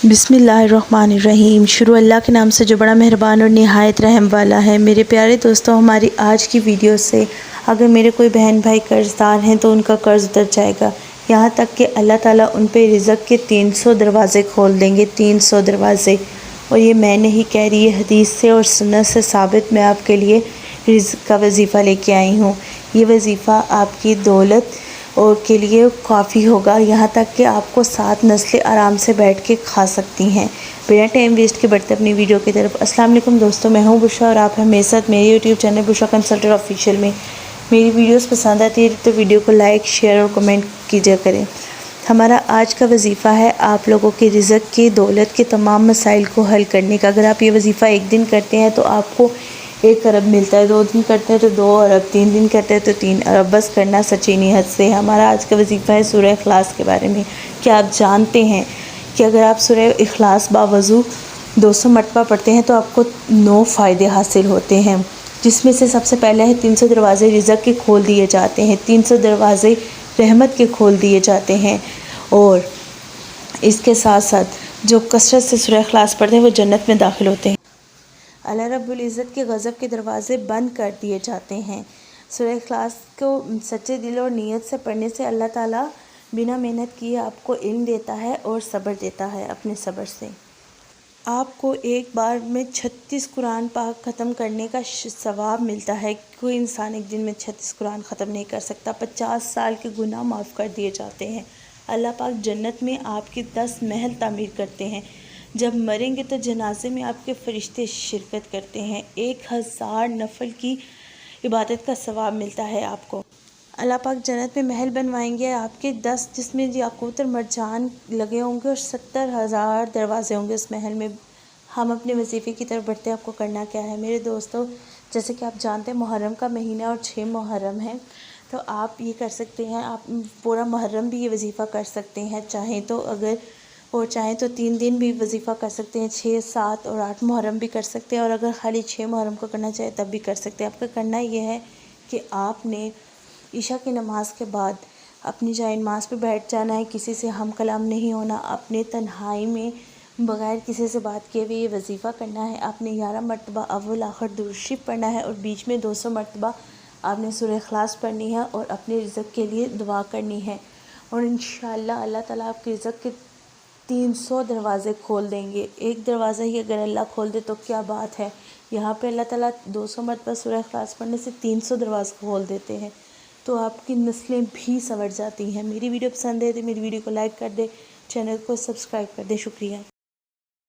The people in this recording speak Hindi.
बिस्मिल्लाहिर्रहमानिर्रहीम। शुरू अल्लाह के नाम से जो बड़ा मेहरबान और निहायत रहम वाला है। मेरे प्यारे दोस्तों, हमारी आज की वीडियो से अगर मेरे कोई बहन भाई कर्ज़दार हैं तो उनका कर्ज़ उतर जाएगा। यहाँ तक कि अल्लाह ताला उन पे रिज़्क़ के 300 दरवाज़े खोल देंगे, 300 दरवाज़े। और ये मैं नहीं कह रही, है हदीस से और सुन्नत से साबित। मैं आपके लिए रिज़्क़ का वजीफ़ा लेके आई हूँ। ये वजीफ़ा आपकी दौलत और के लिए काफ़ी होगा, यहाँ तक कि आपको 7 नस्लें आराम से बैठ के खा सकती हैं। बिना टाइम वेस्ट के बढ़ते अपनी वीडियो की तरफ। अस्सलाम वालेकुम दोस्तों, मैं हूँ बुशरा और आप हैं मेरे साथ मेरे YouTube channel Bushra consultant official में। मेरी वीडियोस पसंद आती है तो वीडियो को लाइक शेयर और कमेंट कीजिए करें। हमारा आज का वजीफ़ा है आप लोगों के रिज़्क़ की दौलत के तमाम मसाइल को हल करने का। अगर आप ये वजीफ़ा एक दिन करते हैं तो आपको 1 अरब मिलता है, 2 दिन करते हैं तो 2 अरब, 3 दिन करते हैं तो 3 अरब। बस करना सच्ची नीयत से। हमारा आज का वजीफ़ा है सूरह इखलास के बारे में। क्या आप जानते हैं कि अगर आप सूरह इखलास बावज़ू 200 मरतबा पढ़ते हैं तो आपको 9 फ़ायदे हासिल होते हैं, जिसमें से सबसे पहले है 300 दरवाज़े रिज़्क़ के खोल दिए जाते हैं, 300 दरवाज़े रहमत के खोल दिए जाते हैं। और इसके साथ साथ जो कसरत से सूरह इखलास पढ़ते हैं वो जन्नत में दाखिल होते हैं। अल्लाह रब्बुल इज़्ज़त के गज़ब के दरवाज़े बंद कर दिए जाते हैं। सूरह इखलास को सच्चे दिल और नीयत से पढ़ने से अल्लाह ताला बिना मेहनत किए आपको इल्म देता है और सब्र देता है। अपने सब्र से आपको एक बार में 36 कुरान पाक ख़त्म करने का सवाब मिलता है। कोई इंसान एक दिन में 36 कुरान ख़त्म नहीं कर सकता। 50 साल के गुनाह माफ़ कर दिए जाते हैं। अल्लाह पाक जन्नत में आपके 10 महल तामीर करते हैं। जब मरेंगे तो जनाजे में आपके फ़रिश्ते शिरकत करते हैं। 1000 नफल की इबादत का सवाब मिलता है आपको। अल्लाह पाक जन्नत में महल बनवाएंगे आपके 10, जिसमें याकूत और मरजान लगे होंगे और 70,000 दरवाजे होंगे उस महल में। हम अपने वजीफ़े की तरफ बढ़ते हैं। आपको करना क्या है मेरे दोस्तों, जैसे कि आप जानते हैं मुहर्रम का महीना और 6 मुहर्रम है, तो आप ये कर सकते हैं, आप पूरा मुहर्रम भी ये वजीफ़ा कर सकते हैं चाहें तो। अगर और चाहें तो 3 दिन भी वजीफ़ा कर सकते हैं, 6, 7 और 8 मुहर्रम भी कर सकते हैं। और अगर खाली 6 मुहर्रम को करना चाहे तब भी कर सकते हैं। आपका करना ये है कि आपने ईशा की नमाज़ के बाद अपनी जाए नमाज़ पे बैठ जाना है। किसी से हम कलाम नहीं होना। अपने तन्हाई में बग़ैर किसी से बात किए हुए ये वजीफ़ा करना है। आपने 11 मरतबा अव्वल आखिर दुरूद शरीफ पढ़ना है और बीच में 200 मरतबा आपने सूरह इखलास पढ़नी है और अपने रिज़्क़ के लिए दुआ करनी है। और इंशाअल्लाह अल्लाह ताला आपके रिज़्क़ के 300 दरवाज़े खोल देंगे। एक दरवाज़ा ही अगर अल्लाह खोल दे तो क्या बात है। यहाँ पे अल्लाह ताला 200 मरतबा सूरह इखलास पढ़ने से 300 दरवाज़े खोल देते हैं। तो आपकी नस्लें भी संवर जाती हैं। मेरी वीडियो पसंद है तो मेरी वीडियो को लाइक कर दे, चैनल को सब्सक्राइब कर दे। शुक्रिया।